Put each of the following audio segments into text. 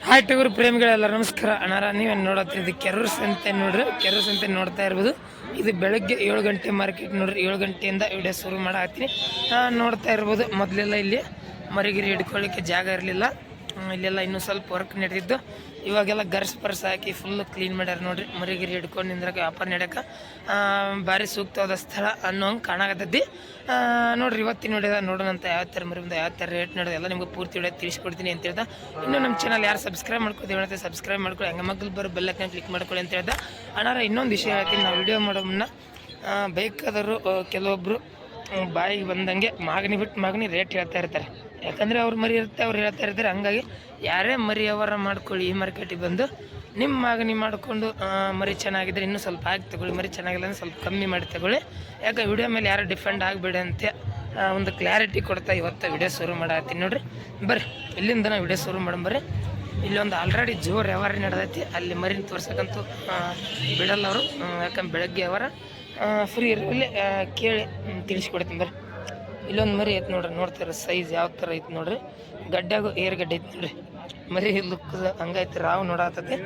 Hi ಟಗರು ಪ್ರೇಮಿಗಳೆಲ್ಲ ನಮಸ್ಕಾರ ಅಣ್ಣಾರ. ನೀವೇನು ನೋಡತ್ತಿದ್ದು ಕೆರೂರು ಸಂತೆ ನೋಡ್ರಿ. ಕೆರೂರು ಸಂತೆ ನೋಡ್ತಾ ಇರ್ಬೋದು. ಇದು ಬೆಳಗ್ಗೆ 7 ಗಂಟೆ ಮಾರ್ಕೆಟ್ ನೋಡ್ರಿ. 7 ಗಂಟೆಯಿಂದ ವಿಡಿಯೋ ಶುರು ಮಾಡತ್ತೀನಿ. ನೋಡ್ತಾ ಇರ್ಬೋದು. ಮೊದಲೆಲ್ಲ ಇಲ್ಲಿ ಮರಿಗಿರಿ ಹಿಡ್ಕೊಳ್ಳಿಕ್ಕೆ ಜಾಗ ಇರಲಿಲ್ಲ. ಇಲ್ಲೆಲ್ಲ ಇನ್ನೂ ಸ್ವಲ್ಪ ವರ್ಕ್ ನಡೆದಿದ್ದು. ಇವಾಗೆಲ್ಲ ಗರ್ಸ್ ಪರ್ಸ್ ಹಾಕಿ ಫುಲ್ಲು ಕ್ಲೀನ್ ಮಾಡ್ಯಾರ ನೋಡ್ರಿ. ಮರಿಗಿರಿ ಹಿಡ್ಕೊಂಡು ನಿಂದ್ರಕ್ಕೆ ವ್ಯಾಪಾರ ನಡೆಯೋಕೆ ಭಾರಿ ಸೂಕ್ತವಾದ ಸ್ಥಳ ಅನ್ನೋ ಹಂಗೆ ಕಾಣಕತ್ತೈತಿ ನೋಡ್ರಿ. ಇವತ್ತಿನ ನೋಡೋಣಂತ ಯಾವ ಥರ ಮರಿ ಬಂದ ಯಾವ ಥರ ರೇಟ್ ನಡೆದ ಎಲ್ಲ ನಿಮ್ಗೆ ಪೂರ್ತಿ ವಿಡಿಯೋ ತಿಳಿಸ್ಕೊಡ್ತೀನಿ ಅಂತ ಹೇಳ್ದ. ಇನ್ನೂ ನಮ್ಮ ಚಾನಲ್ ಯಾರು ಸಬ್ಸ್ಕ್ರೈಬ್ ಮಾಡ್ಕೊತೀವಿ ಸಬ್ಸ್ಕ್ರೈಬ್ ಮಾಡ್ಕೊಳ್ಳಿ, ಹಂಗೆ ಮಕ್ಕಳು ಬರೋ ಬೆಲ್ಲಕ್ಕೆ ಕ್ಲಿಕ್ ಮಾಡ್ಕೊಳ್ಳಿ ಅಂತ ಹೇಳ್ದ. ಅಣ್ಣಾರ ಇನ್ನೊಂದು ವಿಷಯ ಹೇಳ್ತೀನಿ. ನಾವು ವಿಡಿಯೋ ಮಾಡೋ ಮುನ್ನ ಬೇಕಾದರೂ ಕೆಲವೊಬ್ಬರು ಬಾಯಿಗೆ ಬಂದಂಗೆ ಮಾಗನಿ ರೇಟ್ ಹೇಳ್ತಾ ಇರ್ತಾರೆ. ಯಾಕಂದರೆ ಅವ್ರು ಮರಿ ಇರುತ್ತೆ, ಅವ್ರು ಹೇಳ್ತಾ ಇರ್ತಾರೆ. ಹಂಗಾಗಿ ಯಾರೇ ಮರಿ ವ್ಯವಹಾರ ಮಾಡ್ಕೊಳ್ಳಿ ಈ ಮಾರ್ಕೆಟಿಗೆ ಬಂದು ನಿಮ್ಮ ಮಾಗನಿ ಮಾಡಿಕೊಂಡು ಮರಿ ಚೆನ್ನಾಗಿದ್ದರೆ ಇನ್ನೂ ಸ್ವಲ್ಪ ಹಾಕಿ ತಗೊಳ್ಳಿ. ಮರಿ ಚೆನ್ನಾಗಿಲ್ಲ ಅಂದರೆ ಸ್ವಲ್ಪ ಕಮ್ಮಿ ಮಾಡಿ ತಗೊಳ್ಳಿ. ಯಾಕೆ ವಿಡಿಯೋ ಮೇಲೆ ಯಾರು ಡಿಫೆಂಡ್ ಆಗಬೇಡಿ ಅಂತ ಒಂದು ಕ್ಲಾರಿಟಿ ಕೊಡ್ತಾ ಇವತ್ತು ವಿಡಿಯೋ ಶುರು ಮಾಡತ್ತೀನಿ ನೋಡಿರಿ. ಬರ್ರಿ ಇಲ್ಲಿಂದ ನಾವು ವಿಡಿಯೋ ಶುರು ಬರ್ರಿ. ಇಲ್ಲೊಂದು ಆಲ್ರೆಡಿ ಜೋರು ವ್ಯವಹಾರ ನಡೆದೈತಿ. ಅಲ್ಲಿ ಮರಿನ ತೋರ್ಸಕ್ಕಂತೂ ಬಿಡಲ್ಲ ಅವರು. ಯಾಕಂದ್ರೆ ಬೆಳಗ್ಗೆ ವ್ಯವಹಾರ ಫ್ರೀ ಇರಲಿ ಕೇಳಿ ತಿಳಿಸ್ಕೊಡ್ತೀನಿ ಬರ್ರಿ. ಇಲ್ಲೊಂದು ಮರಿ ಐತೆ ನೋಡ್ರಿ. ನೋಡ್ತಾರೆ ಸೈಜ್ ಯಾವ ಥರ ಐತೆ ನೋಡ್ರಿ. ಗಡ್ಡೆಗೂ ಏರ್ ಗಡ್ಡೆ ಐತೆ ನೋಡ್ರಿ. ಮರಿ ಲುಕ್ ಹಂಗೈತೆ. ರಾವ್ ನೋಡತ್ತೈತಿ.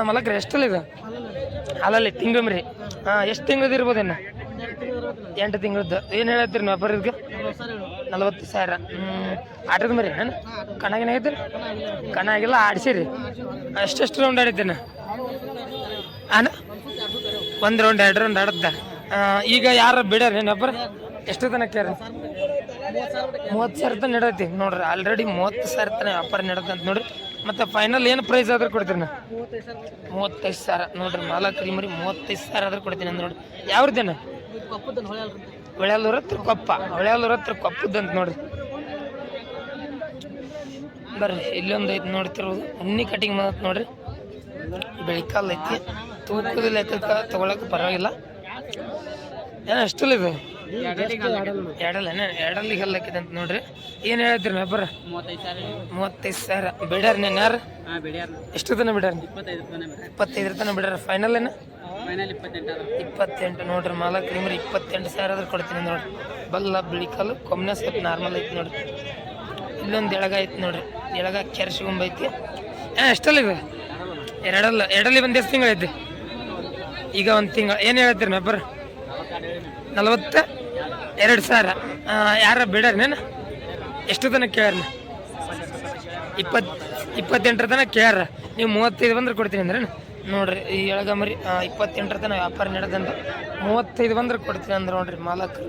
ಮಲಕ್ರಿ ಎಷ್ಟಲ್ಲ ಇದು ಅಲ್ಲಲ್ಲಿ ತಿಂಗಳು ಮರಿ. ಎಷ್ಟು ತಿಂಗಳದ್ದು ಇರ್ಬೋದೇನು? 8 ತಿಂಗಳದ್ದು. ಏನು ಹೇಳತ್ತೀರಿ ನೀವು ವ್ಯಾಪಾರಕ್ಕೆ? 40,000. ಆಟದ ಮರಿ ನಾನು ಕಣಾಗಿನ ಐತೆ ಕಣ ಆಗಿಲ್ಲ ಆಡಿಸಿರಿ. ಎಷ್ಟೆಷ್ಟು ರೌಂಡ್ ಆಡಿದ್ದೇನೆ ಅಣ್ಣ? 1 ರೌಂಡ್ 2 ರೌಂಡ್ ಆಡದ್ದ. ಈಗ ಯಾರು ಬಿಡ್ಯಾರ ಏನು ವ್ಯಾಪಾರ? ಎಷ್ಟು ತನಕ ಕೇಳಿ? 30,000 ತನಕ ನಡೆದೈತಿ ನೋಡ್ರಿ. ಆಲ್ರೆಡಿ 30,000 ತನಕ ವ್ಯಾಪಾರ ನಡೆದಂತ ನೋಡ್ರಿ. ಮತ್ತು ಫೈನಲ್ ಏನು ಪ್ರೈಸ್ ಆದ್ರೆ ಕೊಡ್ತೀನಿ ನಾನು? 35,000 ನೋಡ್ರಿ. ಮಾಲಕರಿ ಮರಿ 35,000 ಆದ್ರೆ ಕೊಡ್ತೀನಿ ಅಂತ ನೋಡ್ರಿ. ಯಾವ್ದೇನ? ಹೊಳೆಯಲ್ಲೂರ ಹತ್ರ ಕೊಪ್ಪ. ಹೊಳೆಯಲ್ಲೂರ ಹತ್ರ ಕೊಪ್ಪದಂತ ನೋಡ್ರಿ. ಬರ್ರಿ ಇಲ್ಲೊಂದು ಐತಿ ನೋಡ್ತಿರ್ಬೋದು. ಉನ್ನಿ ಕಟಿಂಗ್ ಮಾಡತ್ ನೋಡ್ರಿ. ಬೆಳಿಕಾಲ್ ಐತಿ. ತೂಕದ ಲೆಕ್ಕಕ್ಕೆ ತೊಗೊಳಕ್ಕೆ ಪರವಾಗಿಲ್ಲ. ಏನೋ ಅಷ್ಟಲ್ಲ ಇದು ಎರಡಲ್ಲಿಗೆ ಹಲ್ಲಕ್ಕಿದೆ ಅಂತ ನೋಡ್ರಿ. ಏನು ಹೇಳ್ತೀರಿ ವ್ಯಾಪಾರ? 35,000 ಬಿಡ್ಯಾರ. ನೀನು ಯಾರು ಎಷ್ಟು ತನಕ ಬಿಡ್ಯಾರ? 25 ತನಕ ಬಿಡ್ಯಾರ. ಫೈನಲ್ ಏನು? 28 ನೋಡ್ರಿ. ಮಾಲಕರಿ ಮರಿ 28,000 ಆದ್ರೆ ಕೊಡ್ತೀನಿ ನೋಡ್ರಿ. ಬಲ್ಲ ಬಿಳಿಕಲ್ಲು ಕೊಮ್ಮನೆ ಸ್ವಲ್ಪ ನಾರ್ಮಲ್ ಐತಿ ನೋಡ್ರಿ. ಇಲ್ಲೊಂದು ಎಳಗ ಐತಿ ನೋಡ್ರಿ. ಎಳಗ ಕೆರ್ಸಿಗೊಂಬ ಐತಿ. ಎಷ್ಟಲ್ಲ ಇದು? ಎರಡಲ್ಲಿ ಒಂದು ಎಷ್ಟು ತಿಂಗಳೈತಿ? ಈಗ 1 ತಿಂಗಳು. ಏನು ಹೇಳ್ತೀರಿ ವ್ಯಾಪಾರ? 42,000. ಯಾರ ಬಿಡ್ಯಾರ ನೀನು? ಎಷ್ಟು ತನಕ ಕೇಳ್ಯಾರ? 28 ತನಕ ಕೇಳ್ಯಾರ. ನೀವು 35 ಬಂದ್ರೆ ಕೊಡ್ತೀನಿ ಅಂದ್ರೆ ನೋಡ್ರಿ. ಈ ಎಳಗ ಮರಿ 28 ತನಕ ವ್ಯಾಪಾರ ನಡೆದಂತ 35 ಬಂದ್ರೆ ಕೊಡ್ತೀನಿ ಅಂದ್ರೆ ನೋಡ್ರಿ ಮಾಲಕರು.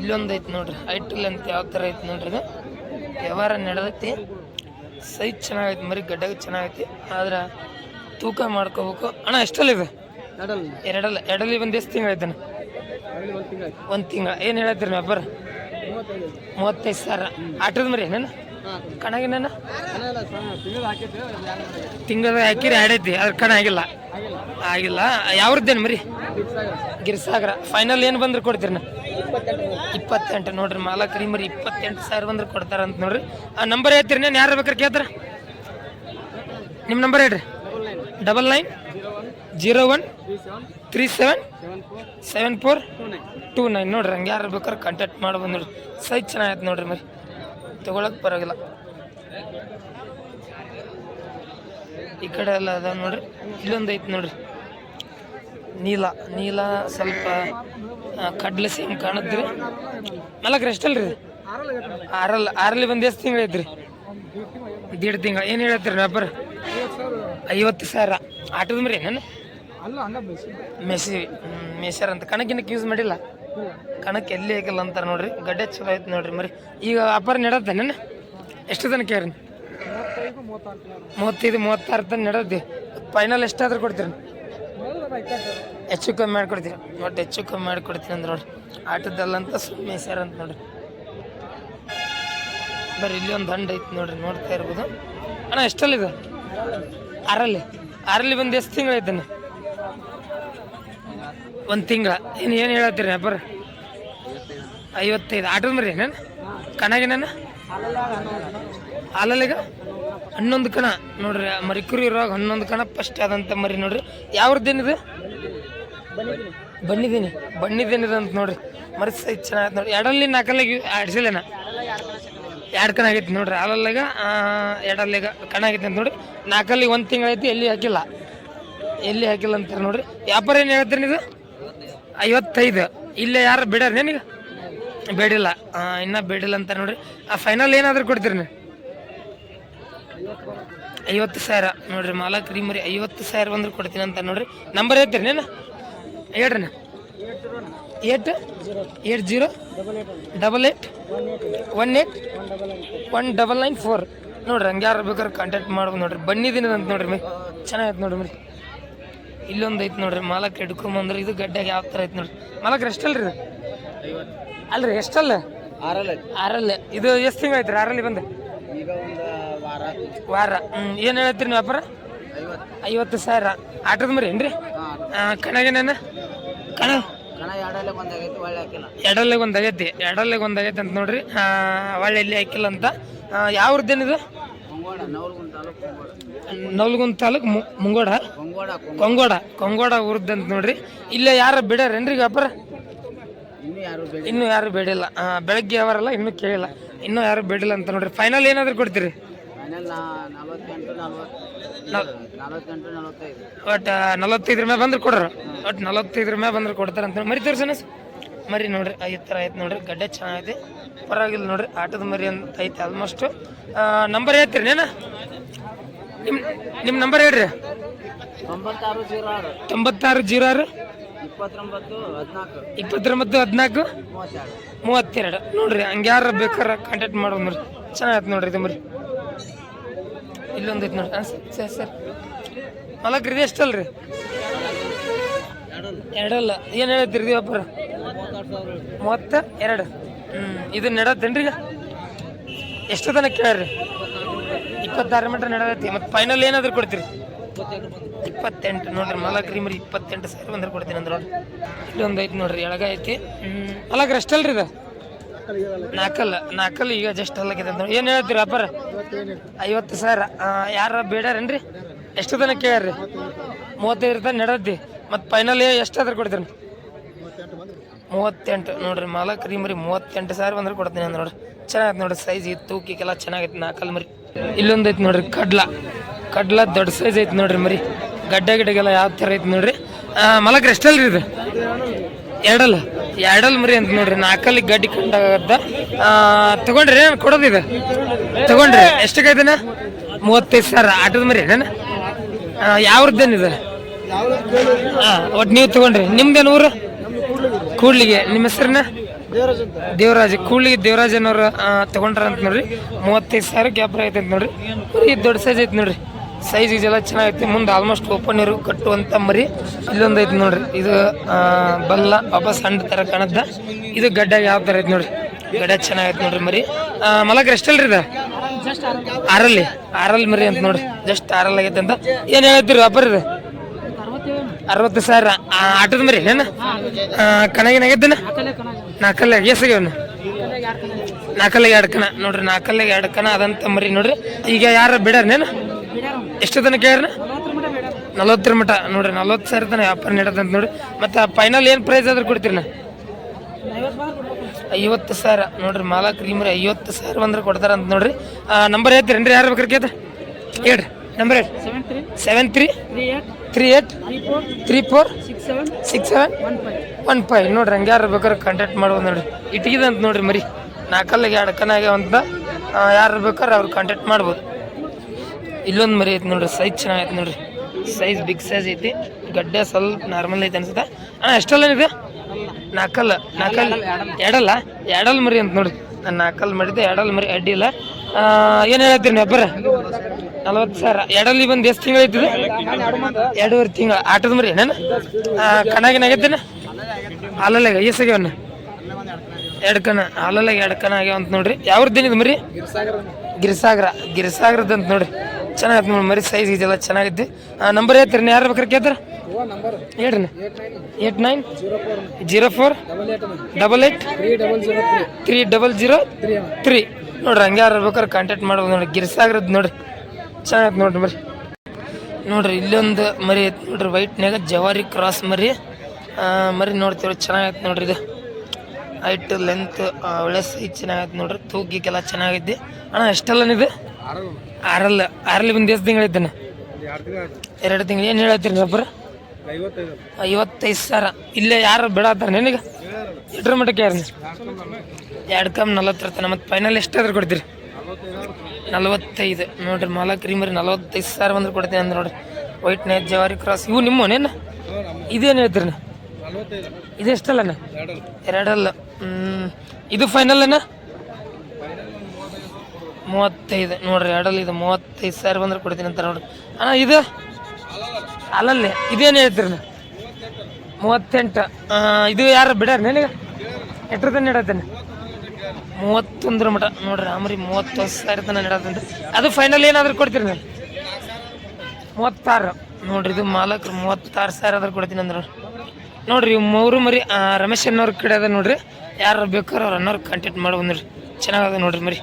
ಇಲ್ಲೊಂದು ಐತಿ ನೋಡ್ರಿ. ಐಟಲ್ ಅಂತ ಯಾವ ಥರ ಐತಿ ನೋಡ್ರಿ. ಇದು ವ್ಯವಹಾರ ನಡೆದೈತಿ. ಸೈಜ್ ಚೆನ್ನಾಗೈತಿ. ಮರಿ ಗಡ್ಡೆಗೆ ಚೆನ್ನಾಗೈತಿ. ಆದ್ರೆ ತೂಕ ಮಾಡ್ಕೋಬೇಕು. ಅಣ್ಣ ಎಷ್ಟಲ್ಲ ಇದು? ಎರಡಲ್ಲಿ ಒಂದು ಎಷ್ಟು ತಿಂಗಳು ಐತನ? 1 ತಿಂಗಳು. ಏನು ಹೇಳ್ತೀರಿ ವ್ಯಾಪಾರ? 35,000. ಆಟದ ಮರಿ ನಾನು ಕಣಾಗಿ ನಾನು ತಿಂಗಳ ಹಾಕಿರಿ ಆಡೈತಿ. ಅದ್ರ ಕಣ ಆಗಿಲ್ಲ. ಯಾವ್ರದ್ದೇನು ಮರಿ? ಗಿರಿಸಾಗರ. ಫೈನಲ್ ಏನು ಬಂದ್ರೆ ಕೊಡ್ತೀರಿ ನಾ? 28 ನೋಡ್ರಿ. ಮಾಲಕರಿ ಮರಿ 28,000 ಬಂದ್ರೆ ಕೊಡ್ತಾರಂತ ನೋಡ್ರಿ. ಆ ನಂಬರ್ ಹೇಳ್ತೀರಿ ನಾನು? ಯಾರು ಬೇಕಾರೆ ಕೇಳ್ತಾರ? ನಿಮ್ಮ ನಂಬರ್ ಹೇಳ್ರಿ. 9901377429 ನೋಡ್ರಿ. ಹಂಗೆ ಯಾರು ಬೇಕಾದ್ರೆ ಕಾಂಟ್ಯಾಕ್ಟ್ ಮಾಡ್ಬೋದು ನೋಡ್ರಿ. ಸೈಜ್ ಚೆನ್ನಾಗೈತೆ ನೋಡ್ರಿ. ಮರಿ ತೊಗೊಳಕ್ಕೆ ಪರವಾಗಿಲ್ಲ. ಈ ಕಡೆ ಎಲ್ಲ ಅದಾವ ನೋಡ್ರಿ. ಇಲ್ಲೊಂದು ಐತಿ ನೋಡ್ರಿ. ನೀಲ ಸ್ವಲ್ಪ ಕಡ್ಲೆ ಸೇಮ್ ಕಾಣದ್ರಿ. ಮಲಕ್ರಿ ಎಷ್ಟಲ್ರಿ? ಆರಲ್ಲಿ ಒಂದು ಎಷ್ಟು ತಿಂಗಳು ಐತ್ರಿ? 1.5 ತಿಂಗಳು. ಏನು ಹೇಳ್ತೀರಿ ವ್ಯಾಪಾರ? 50,000. ಆಟದ ಮರಿ ನಾನು ಮೇಸರ್ ಅಂತ ಕಣಕ್ಕಿನ್ನಕ್ಕೆ ಯೂಸ್ ಮಾಡಿಲ್ಲ. ಕಣಕ್ಕೆ ಎಲ್ಲಿ ಹಾಕಿಲ್ಲ ಅಂತಾರೆ ನೋಡ್ರಿ. ಗಡ್ಡೆ ಚಲೋ ಐತೆ ನೋಡ್ರಿ ಮರಿ. ಈಗ ವ್ಯಾಪಾರ ನಡೆದ ನಾನು ಎಷ್ಟು ತನಕ ಕೇಳ್ರಿ? 35-36 ತನಕ ನಡೆದ್ದಿ. ಫೈನಲ್ ಎಷ್ಟಾದ್ರೂ ಕೊಡ್ತೀರಿ? ಹೆಚ್ಚು ಕಮ್ಮಿ ಮಾಡಿಕೊಡ್ತೀರಿ. ಒಟ್ಟು ಹೆಚ್ಚು ಕಮ್ಮಿ ಮಾಡಿಕೊಡ್ತೀನಿ ಅಂದ್ರೆ ನೋಡ್ರಿ. ಆಟದಲ್ಲಂತ ಮೇಸರ್ ಅಂತ ನೋಡ್ರಿ. ಬರ್ರಿ ಇಲ್ಲಿ ಒಂದು ದಂಡ ಐತಿ ನೋಡ್ರಿ. ನೋಡ್ತಾ ಇರ್ಬೋದು. ಅಣ್ಣ ಎಷ್ಟಲ್ಲ ಇದು? ಆರಲ್ಲಿ ಬಂದು ಎಷ್ಟು ತಿಂಗಳು ಐತನ? 1 ತಿಂಗಳ. ಏನು ಹೇಳತ್ತೀರಿ ವ್ಯಾಪಾರ? 55. ಆಟದ ಮರಿ ನಾನು ಕಣಾಗಿ ನಾನು ಹಾಲಲ್ಲಿಗ 11 ಕಣ ನೋಡ್ರಿ. ಮರಿಕುರಿ ಇರುವಾಗ 11 ಕಣ ಫಸ್ಟ್ ಆದಂಥ ಮರಿ ನೋಡ್ರಿ. ಯಾವ್ರದ್ದೇನಿದೆ? ಬನ್ನಿದೇನಿದೆ ಅಂತ ನೋಡ್ರಿ. ಮರಿ ಸೈಜ್ ಚೆನ್ನಾಗೈತೆ ನೋಡಿ. ಎರಡಲ್ಲಿ 4 ಆಡಿಸಿಲ್ಲೇನ? ಎರಡು ಕಣ ಆಗೈತಿ ನೋಡ್ರಿ ಹಾಲಲ್ಲಾಗ ಎರಡಲ್ಲಾಗ ಕಣ ಆಗೈತಿ ಅಂತ ನೋಡ್ರಿ. ನಾಲ್ಕಲ್ಲಿ 1 ತಿಂಗಳೈತಿ, ಎಲ್ಲಿ ಹಾಕಿಲ್ಲ ಅಂತಾರೆ ನೋಡ್ರಿ. ವ್ಯಾಪಾರ ಏನು ಹೇಳ್ತೀರಿ ಇದು? 55. ಇಲ್ಲೇ ಯಾರು ಬಿಡಾರ ನನಗೆ ಬೇಡಿಲ್ಲ, ಇನ್ನೂ ಬೇಡಿಲ್ಲ ಅಂತ ನೋಡ್ರಿ. ಫೈನಲ್ ಏನಾದರೂ ಕೊಡ್ತೀರಿ ನೀವು? 50,000 ನೋಡ್ರಿ. ಮಾಲಕ್ರಿ ಮರಿ 50,000 ಬಂದ್ರೆ ಕೊಡ್ತೀನಿ ಅಂತ ನೋಡ್ರಿ. ನಂಬರ್ ಹೇಳ್ತೀರಿ ನೀನು? ಹೇಳ್ರಿ ನಾ 8808181994 ನೋಡ್ರಿ. ಹಂಗೆ ಯಾರು ಬೇಕಾದ್ರೆ ಕಾಂಟ್ಯಾಕ್ಟ್ ಮಾಡ್ಬೋದು ನೋಡ್ರಿ. ಬನ್ನಿದ್ದೀನಿ ಅಂತ ನೋಡ್ರಿ ಮೈ ಚೆನ್ನಾಗೈತೆ ನೋಡ್ರಿ ಮರಿ. ಇಲ್ಲೊಂದು ಐತೆ ನೋಡ್ರಿ ಮಾಲಕ್ ಹಿಡ್ಕೊಂಬಂದ್ರೆ. ಇದು ಗಡ್ಡೆಗೆ ಯಾವ ಥರ ಐತೆ ನೋಡ್ರಿ. ಮಾಲಕ್ರಿ ಎಷ್ಟಲ್ರಿ ಇದು? ಅಲ್ರಿ ಎಷ್ಟಲ್ಲ? 6 ಇದು ಎಷ್ಟು ತಿಂಗಳು ಐತ್ರಿ 6 ಬಂದು? ವಾರ. ಏನು ಹೇಳ್ತೀರಿ ನೀವು ವ್ಯಾಪಾರ? 50,000 ಆಟದ ಮರಿ ಏನ್ರಿ? ಕಣಗೇನೇನು ಕಣ ಎರಡಲ್ಲಾಗ ಒಂದಾಗೈತಿ ಅಂತ ನೋಡ್ರಿ. ಒಳ್ಳೆ ಎಲ್ಲಿ ಹಾಕಿಲ್ಲ ಅಂತ. ಯಾವ್ರದ್ದೇನಿದು? ನವಲಗುಂದ ತಾಲೂಕು ಕೊಂಗೋಡ ಊರದ್ದು ಅಂತ ನೋಡ್ರಿ. ಇಲ್ಲೇ ಯಾರು ಬಿಡಾರೇನ್ರಿ ವ್ಯಾಪಾರ? ಇನ್ನೂ ಯಾರು ಬೇಡಿಲ್ಲ. ಬೆಳಗ್ಗೆ ಯಾವಾರಲ್ಲ ಇನ್ನೂ ಕೇಳಿಲ್ಲ, ಇನ್ನೂ ಯಾರು ಬೇಡಿಲ್ಲ ಅಂತ ನೋಡ್ರಿ. ಫೈನಲ್ ಏನಾದರೂ ಕೊಡ್ತೀರಿ? ಒಟ್ಟು 45 ಮೇಲೆ ಬಂದ್ರೆ ಕೊಡ್ರು. ಒಟ್ಟು 45 ಮೇಲೆ ಬಂದ್ರೆ ಕೊಡ್ತಾರೆ ಅಂತ ಮರಿ ತೋರ್ಸೋಣ. ಮರಿ ನೋಡ್ರಿ ಈ ಥರ ಐತೆ ನೋಡ್ರಿ. ಗಡ್ಡೆ ಚೆನ್ನಾಗೈತಿ, ಪರವಾಗಿಲ್ಲ ನೋಡ್ರಿ. ಆಟದ ಮರಿ ಅಂತ ಐತೆ ಆಲ್ಮೋಸ್ಟ್. ನಂಬರ್ ಹೇಳ್ತೀರಿ ನೀನು? ನಿಮ್ಮ ನಂಬರ್ ಹೇಳ್ರಿ. 9606 2914 32 ನೋಡ್ರಿ. ಹಂಗೆ ಯಾರು ಬೇಕಾರೆ ಕಾಂಟ್ಯಾಕ್ಟ್ ಮಾಡೋದು ನೋಡ್ರಿ. ಚೆನ್ನಾಗೈತೆ ನೋಡ್ರಿ ಇದು ಮರಿ. ಇಲ್ಲೊಂದು ಐತೆ ನೋಡ್ರಿ. ಸರ್ ಮಾಲಕ್ರಿ ಇದು ಎಷ್ಟಲ್ರಿ? ಎರಡಲ್ಲ. ಏನು ಹೇಳ್ತೀರಿ ಇದು ವ್ಯಾಪಾರ? 32. ಇದು ನೆಡತ್ತೇನ್ರಿ ಈಗ? ಎಷ್ಟು ತನಕ ಕೇಳ್ರಿ? 26 ಮೀಟರ್ ನಡೆದೈತಿ. ಮತ್ತು ಫೈನಲ್ ಏನಾದರೂ ಕೊಡ್ತೀರಿ? 28 ನೋಡ್ರಿ. ಮಾಲಕ್ರಿ ಮರಿ 28,000 ಬಂದ್ರೆ ಕೊಡ್ತೀನಿ ಅಂದ್ರೆ ನೋಡ್ರಿ. ಇಲ್ಲೊಂದು ಐತಿ ನೋಡ್ರಿ ಎಳಗ ಐತಿ. ಮಾಲಕ್ರಿ ಎಷ್ಟಲ್ರಿ ಇದು? 4 ಈಗ ಜಸ್ಟ್ ಅಲ್ಲಾಗಿದೆ ಅಂತ ನೋಡಿ. ಏನು ಹೇಳ್ತೀರಿ ವ್ಯಾಪಾರ? 50,000. ಯಾರ ಬೇಡಾರೇನ್ರಿ? ಎಷ್ಟು ತನಕ ಕೇಳ್ರಿ? 35 ತನಕ ನಡೆದೈತಿ. ಮತ್ತು ಫೈನಲ್ ಎಷ್ಟಾದ್ರೂ ಕೊಡ್ತೀರಿ? 38 ನೋಡ್ರಿ. ಮಾಲಕ್ರಿ ಮರಿ 38,000 ಬಂದ್ರೆ ಕೊಡ್ತೀನಿ ಅಂದ್ರೆ ನೋಡ್ರಿ. ಚೆನ್ನಾಗೈತೆ ನೋಡ್ರಿ. ಸೈಜ್ ತೂಕಿಗೆಲ್ಲ ಚೆನ್ನಾಗೈತೆ. 4 ಮರಿ. ಇಲ್ಲೊಂದು ಐತಿ ನೋಡ್ರಿ ಕಡ್ಲ ದೊಡ್ಡ ಸೈಜ್ ಐತಿ ನೋಡ್ರಿ ಮರಿ. ಗಡ್ಡೆಗೆಲ್ಲ ಯಾವ ಥರ ಐತಿ ನೋಡ್ರಿ. ಮಾಲಕ್ರಿ ಎಷ್ಟಲ್ರಿ ಇದು? ಎರಡಲ್ ಮರಿ ಅಂತ ನೋಡ್ರಿ. 4 ಗಡ್ಡಿ ಕಂಡಾಗತ್ತ. ತಗೊಂಡ್ರಿ ಏನು ಕೊಡೋದಿದೆ? ತಗೊಂಡ್ರಿ ಎಷ್ಟಕ್ಕೈತೆನ? 35,000 ಆಟದ ಮರಿ ಏನ? ಯಾವ್ರದ್ದೇನಿದೆ? ಒಟ್ಟು ನೀವು ತಗೊಂಡ್ರಿ. ನಿಮ್ದೇನು ಊರು? ಕೂಡ್ಲಿಗೆ. ನಿಮ್ಮ ಹೆಸರನ್ನ? ದೇವರಾಜ್. ಕೂಡ್ಲಿಗೆ ದೇವರಾಜನವ್ರು ತಗೊಂಡ್ರ ಅಂತ ನೋಡ್ರಿ. 35,000 ವ್ಯಾಪಾರ ಐತೆ ಅಂತ ನೋಡ್ರಿ. ಮರಿ ದೊಡ್ಡ ಸೈಜ್ ಐತೆ ನೋಡ್ರಿ. ಸೈಜ್ ಇದೆಲ್ಲ ಚೆನ್ನಾಗೈತಿ. ಮುಂದೆ ಆಲ್ಮೋಸ್ಟ್ ಓಪನ್ ಇರು ಕಟ್ಟುವಂಥ ಮರಿ. ಇಲ್ಲೊಂದು ಐತಿ ನೋಡ್ರಿ. ಇದು ಬಲ್ಲ ವಾಪಸ್ ಸಣ್ಣ ಥರ ಕಾಣುತ್ತ. ಇದು ಗಡ್ಡೆಗೆ ಯಾವ ಥರ ಐತೆ ನೋಡ್ರಿ. ಗಡ್ಡೆ ಚೆನ್ನಾಗೈತೆ ನೋಡ್ರಿ ಮರಿ. ಮಾಲಕ್ರಿ ಎಷ್ಟಲ್ರಿ ಇದು? 6 ಮರಿ ಅಂತ ನೋಡ್ರಿ. ಜಸ್ಟ್ 6 ಆಗೈತೆ ಅಂತ. ಏನು ಹೇಳ್ತೀರಿ ವ್ಯಾಪಾರ ಇದು? 60,000. ಆಟದ ಮರಿ ಏನ? ಕಣಗೇನಾಗೈತೇನ? 4 ಎಷ್ಟಾಗ್ಯಾವನ? 4 2 ಕಣ ನೋಡ್ರಿ. 4 2 ಕಣ ಅದಂತ ಮರಿ ನೋಡ್ರಿ. ಈಗ ಯಾರ ಬಿಡಾರೇನು? ಎಷ್ಟು ತನಕ ಕೇಳ್ರಿ? 40 ಮಟ ನೋಡ್ರಿ. 40,000 ತನಕ ವ್ಯಾಪಾರ ನೀಡದಂತ ನೋಡ್ರಿ. ಮತ್ತು ಫೈನಲ್ ಏನು ಪ್ರೈಸ್ ಆದ್ರೂ ಕೊಡ್ತೀರಿ ನಾ? 50,000 ನೋಡ್ರಿ. ಮಾಲಕ್ರಿ ಮರಿ 50,000 ಬಂದ್ರೆ ಕೊಡ್ತಾರಂತ ನೋಡ್ರಿ. ನಂಬರ್ ಹೇಳ್ತೀರೇನ್ರಿ? ಯಾರು ಬೇಕಾರೆ ಕೇಳ್ತಾರೆ ಹೇಳ್ರಿ. ನಂಬರ್ ಹೇಳಿ. 7338346715 ನೋಡ್ರಿ. ಹಂಗೆ ಯಾರು ಬೇಕಾದ್ರೆ ಕಾಂಟ್ಯಾಕ್ಟ್ ಮಾಡ್ಬೋದು ನೋಡ್ರಿ. ಇಟ್ಟಿಗಿದೆ ಅಂತ ನೋಡ್ರಿ ಮರಿ. 4 2 ಕಣ ಆಗ್ಯಾವಂತ. ಯಾರು ಬೇಕಾದ್ರೆ ಅವ್ರು ಕಾಂಟ್ಯಾಕ್ಟ್ ಮಾಡ್ಬೋದು. ಇಲ್ಲೊಂದು ಮರಿ ಐತಿ ನೋಡ್ರಿ. ಸೈಜ್ ಚೆನ್ನಾಗೈತೆ ನೋಡ್ರಿ. ಸೈಜ್ ಬಿಗ್ ಸೈಜ್ ಐತಿ. ಗಡ್ಡೆ ಸ್ವಲ್ಪ ನಾರ್ಮಲ್ ಐತೆ ಅನ್ಸುತ್ತೆ. ಎಷ್ಟಲ್ಲ ಇದೆ? 4 ಎರಡಲ್ ಮರಿ ಅಂತ ನೋಡ್ರಿ. ನಾನು 4 ಮಾಡಿದ್ದೆ. ಎರಡಲ್ ಮರಿ ಅಡ್ಡಿಲ್ಲ. ಏನು ಹೇಳ್ತೀರಿ ನೀವು ವ್ಯಾಪಾರ? 40,000. ಎರಡಲ್ಲಿ ಬಂದು ಎಷ್ಟು ತಿಂಗಳು ಐತಿದೆ? 2.5 ತಿಂಗಳು. ಆಟದ ಮರಿ ನಾನು ಕಣಾಗೇನಾಗೈತೇನ? ಹಾಲಲ್ಲಾಗ ಎಷ್ಟಾಗ್ಯಾವನ್ನ? 2 ಕಣ. ಹಾಲಲ್ಲಾಗ 2 ಕಣ ಆಗ್ಯಾವಂತ ನೋಡ್ರಿ. ಯಾವ್ರದ್ದೇನಿದೆ ಮರಿ? ಗಿರಿಸಾಗರದ್ದು ಅಂತ ನೋಡ್ರಿ. ಚೆನ್ನಾಗೈತೆ ನೋಡಿ ಮರಿ. ಸೈಜ್ ಇದೆಲ್ಲ ಚೆನ್ನಾಗೈತಿ. ನಂಬರ್ ಹೇಳ್ತೀರಿ ನೀವು? ಯಾರು ಬೇಕಾರೆ ಕೇಳ್ತಾರೆ ಹೇಳ್ರಿ. 8904883003 ನೋಡ್ರಿ. ಹಂಗೆ ಯಾರು ಬೇಕಾದ್ರೆ ಕಾಂಟ್ಯಾಕ್ಟ್ ಮಾಡ್ಬೋದು ನೋಡ್ರಿ. ಗಿರಿಸಾಗರದ್ದು ನೋಡ್ರಿ. ಚೆನ್ನಾಗೈತೆ ನೋಡ್ರಿ ಮರಿ. ನೋಡ್ರಿ ಇಲ್ಲೊಂದು ಮರಿ ಐತೆ ನೋಡ್ರಿ. ವೈಟ್ನಾಗ ಜವಾರಿ ಕ್ರಾಸ್ ಮರಿ ನೋಡ್ತೀವಿ. ಚೆನ್ನಾಗೈತೆ ನೋಡ್ರಿ. ಇದು ಹೈಟ್ ಲೆಂತ್ ಒಳ್ಳೆ ಸೈಜ್ ಚೆನ್ನಾಗೈತೆ ನೋಡ್ರಿ. ತೂಗಿಗೆಲ್ಲ ಚೆನ್ನಾಗೈತಿ ಅಣ್ಣ. ಎಷ್ಟಲ್ಲ ಇದು? ಆರಲ್ಲಿ ಬಂದು ಎಷ್ಟು ತಿಂಗಳಿದ್ದಾನೆ? 2 ತಿಂಗಳು. ಏನು ಹೇಳತ್ತೀರಿ ರಬ್ಬರ? 55,000. ಇಲ್ಲೇ ಯಾರು ಬಿಡತ್ತಾರ ನಿನಗೆ? ಎಷ್ಟರ ಮಟ್ಟಕ್ಕೆ ಯಾರನ್ನ? 2 ಕಮ್ 40 ಇರ್ತಾನೆ. ಮತ್ತು ಫೈನಲ್ ಎಷ್ಟಾದ್ರೂ ಕೊಡ್ತೀರಿ? 45 ನೋಡ್ರಿ. ಮಾಲಕ್ರಿ ಮರಿ 45,000 ಬಂದ್ರೆ ಕೊಡ್ತೀನಿ ಅಂದ್ರೆ ನೋಡ್ರಿ. ವೈಟ್ ನೇಜ್ ಜವಾರಿ ಕ್ರಾಸ್ ಇವು ನಿಮ್ಮನೇನು? ಇದೇನು ಹೇಳ್ತೀರಿ? ಇದು ಎಷ್ಟಲ್ಲಣ್ಣ? 2 ಇದು ಫೈನಲ್ ಅಣ್ಣ 35 ನೋಡ್ರಿ. 2 ಇದು 35,000 ಬಂದ್ರೆ ಕೊಡ್ತೀನಿ ಅಂತ ನೋಡ್ರಿ ಅಣ್ಣ. ಇದು ಅಲ್ಲಲ್ಲೇ ಇದೇನು ಹೇಳ್ತೀರಿ? 38. ಇದು ಯಾರು ಬಿಡಾರ ನನಗೆ? ಎಷ್ಟರ ತನಕ ಇಡತ್ತೇನೆ? 31 ಮಟ ನೋಡ್ರಿ. ರಾಮ್ರಿ 30,000 ತನಕ ಇಡತ್ತೇನೆ. ಅದು ಫೈನಲ್ ಏನಾದರೂ ಕೊಡ್ತೀರಿ ನಾನು? 36 ನೋಡ್ರಿ. ಇದು ಮಾಲಕ್ರು 36,000 ಆದ್ರೆ ಕೊಡ್ತೀನಿ ಅಂದ್ರೆ ನೋಡ್ರಿ. ಇವು 3 ಮರಿ ರಮೇಶ್ ಅನ್ನೋರ್ ಕಡೆ ಅದ ನೋಡ್ರಿ. ಯಾರು ಬೇಕಾದ್ರೆ ಅವ್ರು ಅನ್ನೋರು ಕಾಂಟ್ಯಾಕ್ಟ್ ಮಾಡಿ ಬಂದ್ರಿ. ಚೆನ್ನಾಗದ ನೋಡ್ರಿ ಮರಿ.